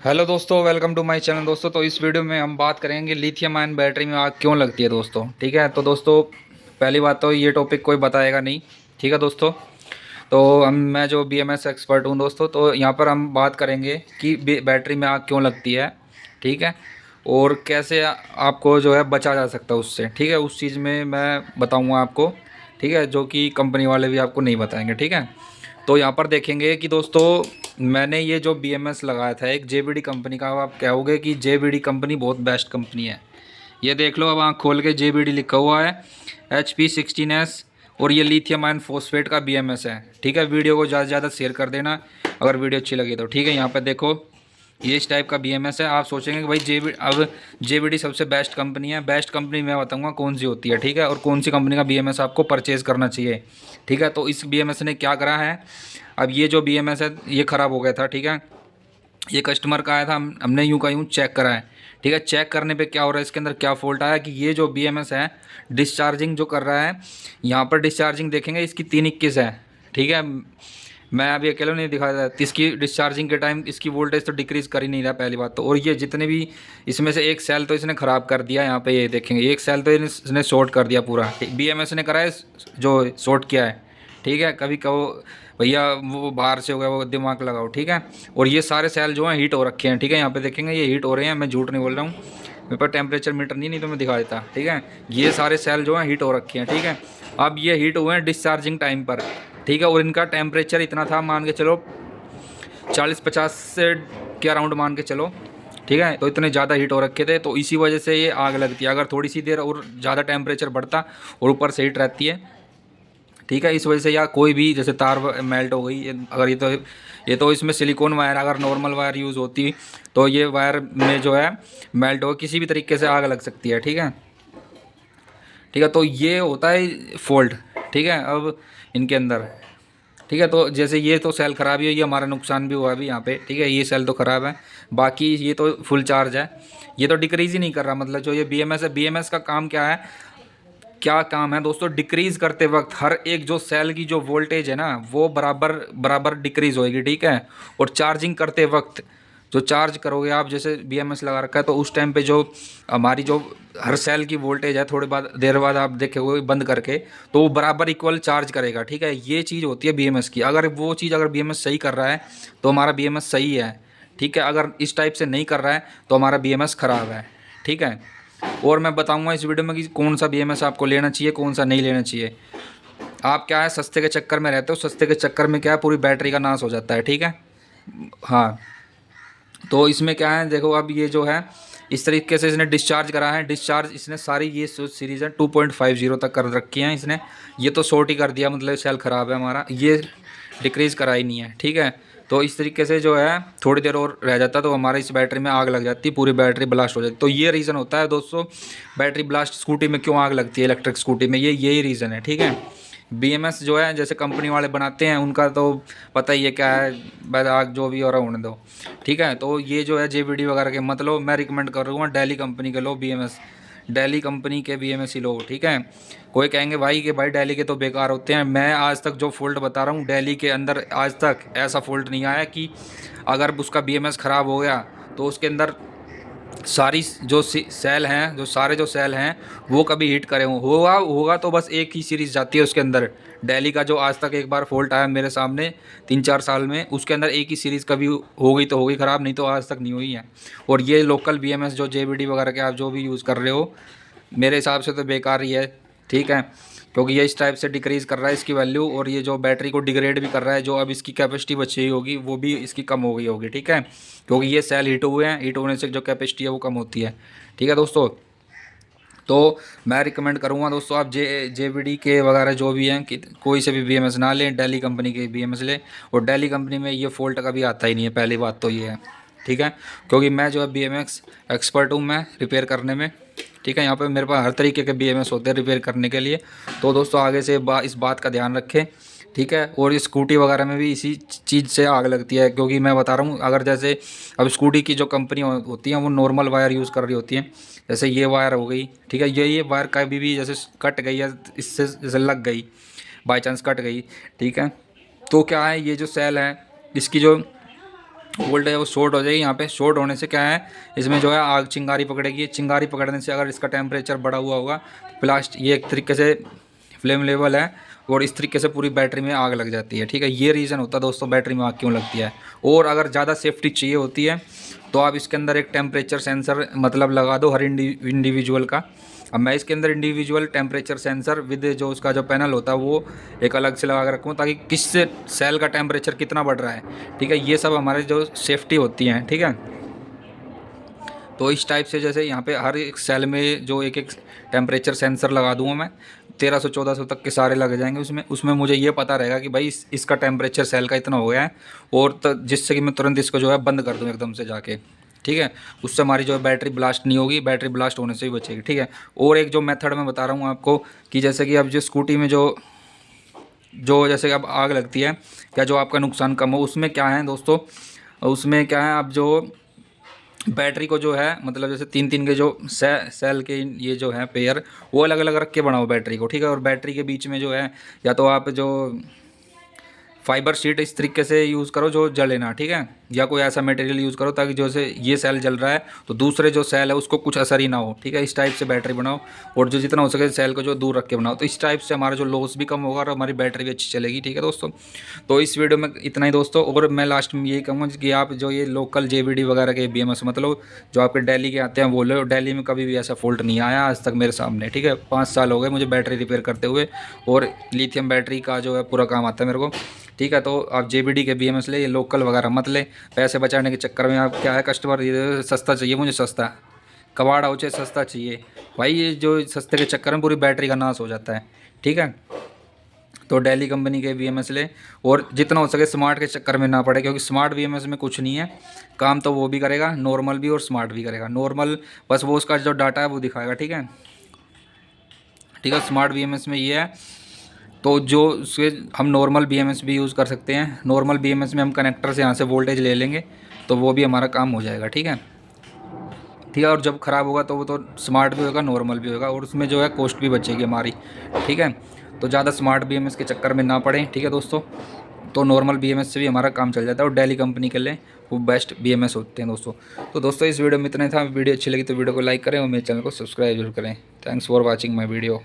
Hello दोस्तों, welcome to my channel. दोस्तों, तो इस वीडियो में हम बात करेंगे लिथियम आयन बैटरी में आग क्यों लगती है दोस्तों। ठीक है, तो दोस्तों पहली बात तो ये टॉपिक कोई बताएगा नहीं। ठीक है दोस्तों, तो मैं जो बीएमएस एक्सपर्ट हूँ दोस्तों, तो यहाँ पर हम बात करेंगे कि बैटरी में आग क्यों लगती है। ठीक है, और कैसे आपको जो है बचा जा सकता है उससे। ठीक है, उस चीज़ में मैं बताऊँगा आपको। ठीक है, जो कि कंपनी वाले भी आपको नहीं बताएंगे। ठीक है, तो यहाँ पर देखेंगे कि दोस्तों मैंने ये जो बीएमएस लगाया था एक जेबीडी कंपनी का। अब आप कहोगे कि जेबीडी कंपनी बहुत बेस्ट कंपनी है। ये देख लो, अब आँख खोल के जेबीडी लिखा हुआ है, HP16S, और ये लिथियम आयन फॉस्फेट का बीएमएस है। ठीक है, वीडियो को ज़्यादा से ज़्यादा शेयर कर देना अगर वीडियो अच्छी लगी तो। ठीक है, यहाँ पर देखो ये इस टाइप का बीएमएस है। आप सोचेंगे कि भाई अब जेबीडी सबसे बेस्ट कंपनी है। बेस्ट कंपनी मैं बताऊंगा कौन सी होती है। ठीक है, और कौन सी कंपनी का बीएमएस आपको परचेज़ करना चाहिए। ठीक है, तो इस बीएमएस ने क्या करा है, अब ये जो बीएमएस है ये ख़राब हो गया था। ठीक है, ये कस्टमर का आया था, हमने यूँ का यूँ चेक करा है। ठीक है, चेक करने पे क्या हो रहा है, इसके अंदर क्या फ़ॉल्ट आया कि ये जो बीएमएस है डिस्चार्जिंग जो कर रहा है, यहाँ पर डिस्चार्जिंग देखेंगे इसकी 321 है। ठीक है, मैं अभी अकेले नहीं दिखा रहा था, इसकी डिस्चार्जिंग के टाइम इसकी वोल्टेज तो डिक्रीज़ कर ही नहीं रहा पहली बात तो। और ये जितने भी इसमें से एक सेल तो इसने ख़राब कर दिया। यहाँ पे ये देखेंगे एक सेल तो इसने शॉर्ट कर दिया पूरा। बीएमएस ने करा है जो शॉर्ट किया है। ठीक है, कभी कहो भैया वो बाहर से हो गया, वो दिमाग लगाओ। ठीक है, और ये सारे सेल जो हैं हीट हो रखे हैं। ठीक है, यहाँ पे देखेंगे ये हीट हो रहे हैं, मैं झूठ नहीं बोल रहा हूँ, मेरे पास टेम्परेचर मीटर नहीं तो मैं दिखा देता। ठीक है, ये सारे सेल जो हैं हीट हो रखे हैं। ठीक है, अब ये हीट हुए हैं डिस्चार्जिंग टाइम पर। ठीक है, और इनका टेम्परेचर इतना था, मान के चलो 40-50 से के अराउंड मान के चलो। ठीक है, तो इतने ज़्यादा हीट हो रखे थे, तो इसी वजह से ये आग लगती है। अगर थोड़ी सी देर और ज़्यादा टेम्परेचर बढ़ता और ऊपर से हीट रहती है। ठीक है, इस वजह से, या कोई भी जैसे तार मेल्ट हो गई, अगर ये तो इसमें सिलिकॉन वायर, अगर नॉर्मल वायर यूज़ होती तो ये वायर में जो है मेल्ट हो किसी भी तरीके से आग लग सकती है। ठीक है, ठीक है, तो ये होता है फॉल्ट। ठीक है, अब इनके अंदर, ठीक है, तो जैसे ये तो सेल ख़राब ही है, ये हमारा नुकसान भी हुआ अभी यहाँ पे। ठीक है, ये सेल तो ख़राब है, बाकी ये तो फुल चार्ज है। ये तो डिक्रीज़ ही नहीं कर रहा। मतलब जो ये बीएमएस है, बीएमएस का काम क्या है, क्या काम है दोस्तों, डिक्रीज़ करते वक्त हर एक जो सेल की जो वोल्टेज है ना वो बराबर बराबर डिक्रीज़ होएगी। ठीक है, और चार्जिंग करते वक्त जो चार्ज करोगे आप, जैसे बीएमएस लगा रखा है, तो उस टाइम पे जो हमारी जो हर सेल की वोल्टेज है, थोड़ी बाद देर बाद आप देखोगे बंद करके, तो वो बराबर इक्वल चार्ज करेगा। ठीक है, ये चीज़ होती है बीएमएस की। अगर वो चीज़ अगर बीएमएस सही कर रहा है तो हमारा बीएमएस सही है। ठीक है, अगर इस टाइप से नहीं कर रहा है तो हमारा बीएमएस ख़राब है। ठीक है, और मैं बताऊंगा इस वीडियो में कि कौन सा बीएमएस आपको लेना चाहिए, कौन सा नहीं लेना चाहिए। आप क्या है, सस्ते के चक्कर में रहते हो, सस्ते के चक्कर में क्या है पूरी बैटरी का नाश हो जाता है। ठीक है, हाँ, तो इसमें क्या है देखो, अब ये जो है इस तरीके से इसने डिस्चार्ज करा है। डिस्चार्ज इसने सारी ये सीरीज़ है 2.50 तक कर रखी है इसने। ये तो शॉर्ट ही कर दिया, मतलब सेल ख़राब है हमारा, ये डिक्रीज़ करा ही नहीं है। ठीक है, तो इस तरीके से जो है थोड़ी देर और रह जाता तो हमारे इस बैटरी में आग लग जाती, पूरी बैटरी ब्लास्ट हो जाती। तो ये रीज़न होता है दोस्तों, बैटरी ब्लास्ट स्कूटी में क्यों आग लगती है, इलेक्ट्रिक स्कूटी में, ये यही रीज़न है। ठीक है, बीएमएस जो है जैसे कंपनी वाले बनाते हैं उनका तो पता ही है क्या है, बस आग जो भी हो रहा है होने दो। ठीक है, तो ये जो है जेवीडी वगैरह के मत लो, मैं रिकमेंड कर रहा हूँ डेली कंपनी के लो बीएमएस, डेली कंपनी के बीएमएस ही लो। ठीक है, कोई कहेंगे भाई कि भाई डेली के तो बेकार होते हैं, मैं आज तक जो फॉल्ट बता रहा हूँ डेली के अंदर आज तक ऐसा फॉल्ट नहीं आया कि अगर उसका बीएमएस ख़राब हो गया तो उसके अंदर सारी जो सेल हैं, जो सारे जो सेल हैं वो कभी हिट करे होगा होगा तो बस एक ही सीरीज़ जाती है उसके अंदर। डेली का जो आज तक एक बार फॉल्ट आया मेरे सामने 3-4 साल में, उसके अंदर एक ही सीरीज़ कभी हो गई तो हो गई ख़राब, नहीं तो आज तक नहीं हुई है। और ये लोकल बीएमएस जो जेवीडी वगैरह के आप जो भी यूज़ कर रहे हो, मेरे हिसाब से तो बेकार ही है। ठीक है, क्योंकि ये इस टाइप से डिक्रीज़ कर रहा है इसकी वैल्यू, और ये जो बैटरी को डिग्रेड भी कर रहा है, जो अब इसकी कैपेसिटी बची हुई होगी वो भी इसकी कम हो गई होगी। ठीक है, क्योंकि ये सेल हीट हुए हैं, हीट होने से जो कैपेसिटी है वो कम होती है। ठीक है दोस्तों, तो मैं रिकमेंड करूँगा दोस्तों आप जेवीडी के वगैरह जो भी हैं कि कोई से भी बीएमएस ना लें, डेली कंपनी के बीएमएस लें। और डेली कंपनी में ये फॉल्ट कभी आता ही नहीं है, पहली बात तो ये है। ठीक है, क्योंकि मैं जो है बीएमएस एक्सपर्ट हूँ मैं रिपेयर करने में। ठीक है, यहाँ पे मेरे पास हर तरीके के बीएमएस होते हैं रिपेयर करने के लिए। तो दोस्तों आगे से इस बात का ध्यान रखें। ठीक है, और स्कूटी वगैरह में भी इसी चीज़ से आग लगती है, क्योंकि मैं बता रहा हूँ अगर जैसे अब स्कूटी की जो कंपनी होती हैं वो नॉर्मल वायर यूज़ कर रही होती हैं, जैसे ये वायर हो गई। ठीक है, ये वायर कभी भी जैसे कट गई या इससे जैसे लग गई, बाई चांस कट गई। ठीक है, तो क्या है, ये जो सेल है इसकी जो वोल्टेज वो शॉर्ट हो जाएगी। यहाँ पे शॉर्ट होने से क्या है, इसमें जो है आग चिंगारी पकड़ेगी। चिंगारी पकड़ने से अगर इसका टेम्परेचर बढ़ा हुआ होगा, प्लास्ट ये एक तरीके से फ्लेम लेवल है, और इस तरीके से पूरी बैटरी में आग लग जाती है। ठीक है, ये रीज़न होता है दोस्तों बैटरी में आग क्यों लगती है। और अगर ज़्यादा सेफ्टी चाहिए होती है तो आप इसके अंदर एक टेम्परेचर सेंसर मतलब लगा दो हर इंडिविजुअल का। अब मैं इसके अंदर इंडिविजुअल टेम्परेचर सेंसर विद जो उसका जो पैनल होता है वो एक अलग से लगा के रखूँ, ताकि किससे सेल का टेम्परेचर कितना बढ़ रहा है। ठीक है, ये सब हमारे जो सेफ्टी होती हैं। ठीक है, तो इस टाइप से जैसे यहाँ पे हर एक सेल में जो एक एक टेम्परेचर सेंसर लगा दूँगा मैं, 1300-1400 तक के सारे लग जाएंगे उसमें मुझे ये पता रहेगा कि भाई इसका टेम्परेचर सेल का इतना हो गया है, और जिससे कि मैं तुरंत इसको जो है बंद कर दूँ एकदम से जाके। ठीक है, उससे हमारी जो है बैटरी ब्लास्ट नहीं होगी, बैटरी ब्लास्ट होने से ही बचेगी। ठीक है, और एक जो मेथड मैं बता रहा हूँ आपको कि जैसे कि अब जो स्कूटी में जो जो जैसे अब आग लगती है, क्या जो आपका नुकसान कम हो, उसमें क्या है दोस्तों, उसमें क्या है, आप जो बैटरी को जो है मतलब जैसे 3-3 के जो सेल के ये जो है पेयर, वो अलग अलग रख के बनाओ बैटरी को। ठीक है, और बैटरी के बीच में जो है या तो आप जो फाइबर शीट इस तरीके से यूज़ करो जो जले ना। ठीक है, या कोई ऐसा मटेरियल यूज़ करो ताकि जैसे ये सेल जल रहा है तो दूसरे जो सेल है उसको कुछ असर ही ना हो। ठीक है, इस टाइप से बैटरी बनाओ, और जो जितना हो सके सेल को जो दूर रख के बनाओ, तो इस टाइप से हमारा जो लॉस भी कम होगा और हमारी बैटरी भी अच्छी चलेगी। ठीक है दोस्तों, तो इस वीडियो में इतना ही दोस्तों। और मैं लास्ट में यही कहूँगा कि आप जो ये लोकल JVD वगैरह के BMS मतलब जो आपके दिल्ली के आते हैं वो लो, दिल्ली में कभी भी ऐसा फॉल्ट नहीं आया आज तक मेरे सामने। ठीक है, 5 साल हो गए मुझे बैटरी रिपेयर करते हुए, और लिथियम बैटरी का जो है पूरा काम आता है मेरे को। ठीक है, तो आप JVD के BMS ले, ये लोकल वगैरह मत ले। पैसे बचाने के चक्कर में आप क्या है, कस्टमर ये सस्ता चाहिए, मुझे सस्ता कबाड़ा हो चाहे सस्ता चाहिए भाई, ये जो सस्ते के चक्कर में पूरी बैटरी का नाश हो जाता है। ठीक है, तो दिल्ली कंपनी के BMS ले, और जितना हो सके स्मार्ट के चक्कर में ना पड़े, क्योंकि स्मार्ट BMS में कुछ नहीं है, काम तो वो भी करेगा, नॉर्मल भी और स्मार्ट भी करेगा। नॉर्मल बस वो उसका जो डाटा है वो दिखाएगा। ठीक है, ठीक है, स्मार्ट BMS में ये है। तो जो उसके हम नॉर्मल BMS भी यूज़ कर सकते हैं। नॉर्मल BMS में हम कनेक्टर से यहाँ से वोल्टेज ले लेंगे तो वो भी हमारा काम हो जाएगा। ठीक है, ठीक है, और जब ख़राब होगा तो वो तो स्मार्ट भी होगा नॉर्मल भी होगा, और उसमें जो है कॉस्ट भी बचेगी हमारी। ठीक है, तो ज़्यादा स्मार्ट BMS के चक्कर में ना पड़े। ठीक है दोस्तों, तो नॉर्मल BMS से भी हमारा काम चल जाता है, और दिल्ली कंपनी के लिए वो बेस्ट BMS होते हैं दोस्तों। तो दोस्तों इस वीडियो में इतना ही था। वीडियो अच्छी लगी तो वीडियो को लाइक करें और मेरे चैनल को सब्सक्राइब जरूर करें। Thanks for watching my video.